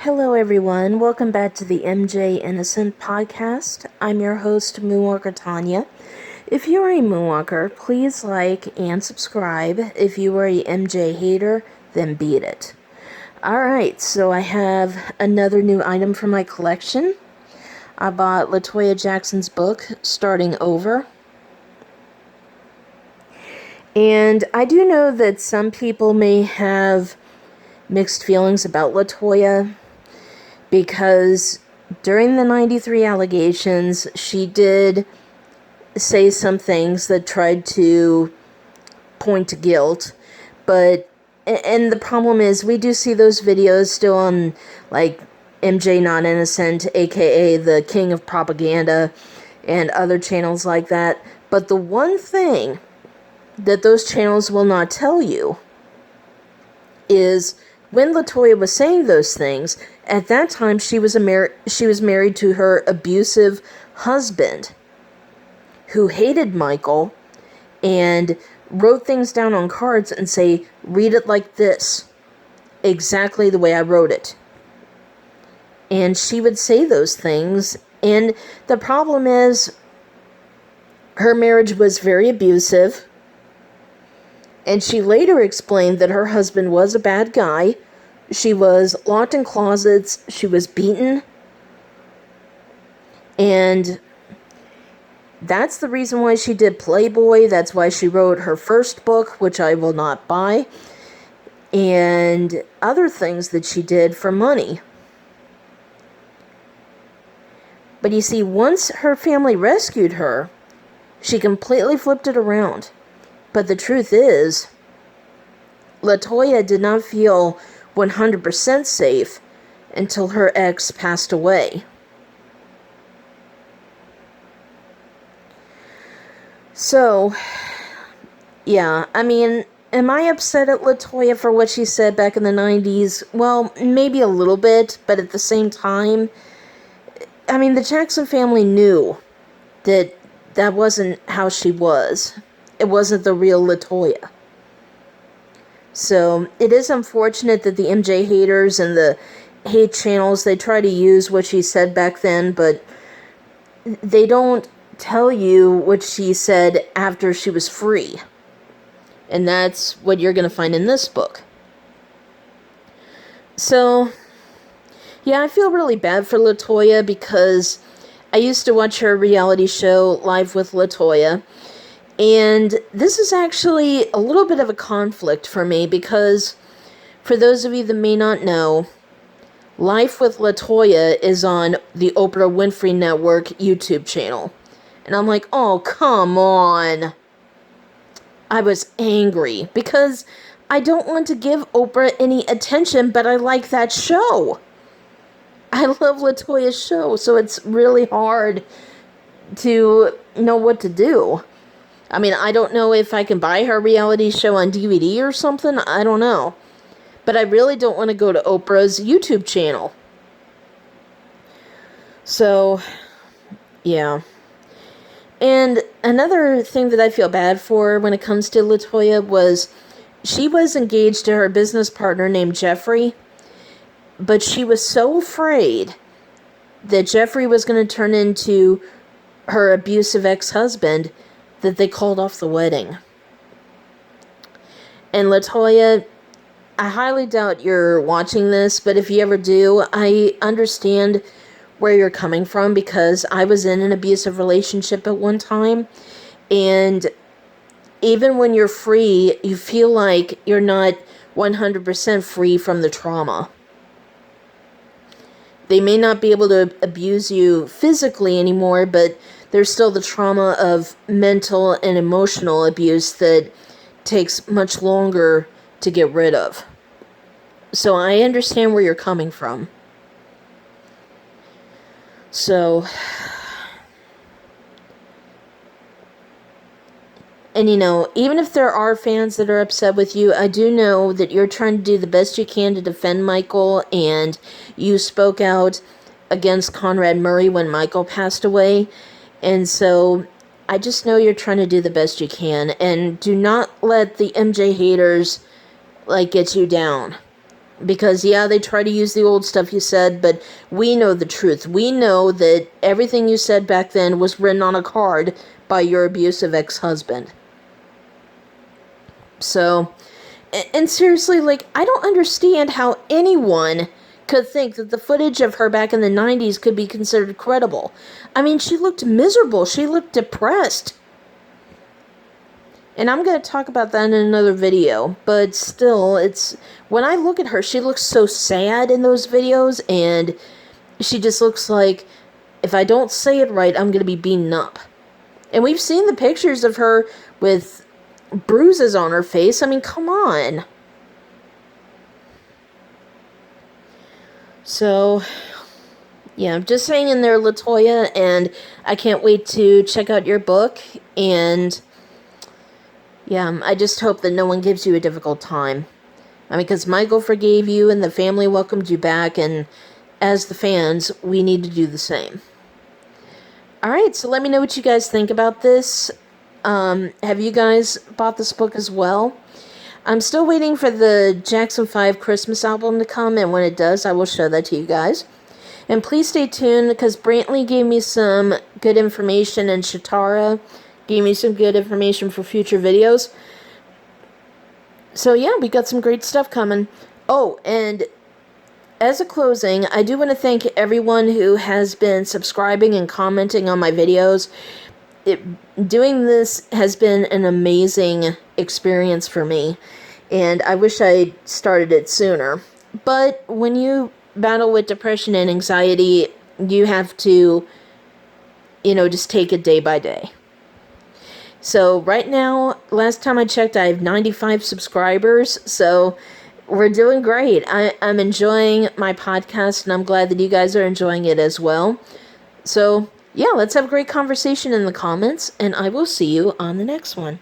Hello, everyone. Welcome back to the MJ Innocent podcast. I'm your host, Moonwalker Tanya. If you are a Moonwalker, please like and subscribe. If you are a MJ hater, then beat it. Alright, so I have another new item from my collection. I bought Latoya Jackson's book, Starting Over. And I do know that some people may have mixed feelings about Latoya, because during the 93 allegations, she did say some things that tried to point to guilt, and the problem is, we do see those videos still on, like, MJ Not Innocent, aka the King of Propaganda, and other channels like that, but the one thing that those channels will not tell you is when Latoya was saying those things, at that time she was married to her abusive husband, who hated Michael and wrote things down on cards and say, read it like this, exactly the way I wrote it. And she would say those things, and the problem is, her marriage was very abusive. And she later explained that her husband was a bad guy. She was locked in closets. She was beaten. And that's the reason why she did Playboy. That's why she wrote her first book, which I will not buy. And other things that she did for money. But you see, once her family rescued her, she completely flipped it around. But the truth is, Latoya did not feel 100% safe until her ex passed away. So, yeah, I mean, am I upset at Latoya for what she said back in the 90s? Well, maybe a little bit, but at the same time, I mean, the Jackson family knew that that wasn't how she was. It wasn't the real Latoya. So, it is unfortunate that the MJ haters and the hate channels, they try to use what she said back then, but they don't tell you what she said after she was free. And that's what you're going to find in this book. So, yeah, I feel really bad for Latoya because I used to watch her reality show, Live with Latoya. And this is actually a little bit of a conflict for me because, for those of you that may not know, Life with Latoya is on the Oprah Winfrey Network YouTube channel. And I'm like, oh, come on. I was angry because I don't want to give Oprah any attention, but I like that show. I love Latoya's show, so it's really hard to know what to do. I mean, I don't know if I can buy her reality show on DVD or something. I don't know. But I really don't want to go to Oprah's YouTube channel. So, yeah. And another thing that I feel bad for when it comes to Latoya was she was engaged to her business partner named Jeffrey. But she was so afraid that Jeffrey was going to turn into her abusive ex-husband that they called off the wedding. And Latoya, I highly doubt you're watching this, but if you ever do, I understand where you're coming from because I was in an abusive relationship at one time, and even when you're free, you feel like you're not 100% free from the trauma. They may not be able to abuse you physically anymore, but there's still the trauma of mental and emotional abuse that takes much longer to get rid of. So I understand where you're coming from. So, and you know, even if there are fans that are upset with you, I do know that you're trying to do the best you can to defend Michael, and you spoke out against Conrad Murray when Michael passed away. And so, I just know you're trying to do the best you can, and do not let the MJ haters, like, get you down. Because, yeah, they try to use the old stuff you said, but we know the truth. We know that everything you said back then was written on a card by your abusive ex-husband. So, and seriously, like, I don't understand how anyone could think that the footage of her back in the 90s could be considered credible. I mean, she looked miserable. She looked depressed. And I'm going to talk about that in another video, but still, when I look at her, she looks so sad in those videos, and she just looks like, if I don't say it right, I'm going to be beaten up. And we've seen the pictures of her with bruises on her face. I mean, come on. So, yeah, I'm just hanging in there, Latoya, and I can't wait to check out your book, and yeah, I just hope that no one gives you a difficult time. I mean, because Michael forgave you and the family welcomed you back, and as the fans, we need to do the same. Alright, so let me know what you guys think about this. Have you guys bought this book as well? I'm still waiting for the Jackson 5 Christmas album to come, and when it does, I will show that to you guys. And please stay tuned, because Brantley gave me some good information, and Shatara gave me some good information for future videos. So yeah, we got some great stuff coming. Oh, and as a closing, I do want to thank everyone who has been subscribing and commenting on my videos. Doing this has been an amazing experience for me, and I wish I started it sooner. But when you battle with depression and anxiety, you have to, just take it day by day. So right now, last time I checked, I have 95 subscribers, so we're doing great. I'm enjoying my podcast, and I'm glad that you guys are enjoying it as well. So, yeah, let's have a great conversation in the comments, and I will see you on the next one.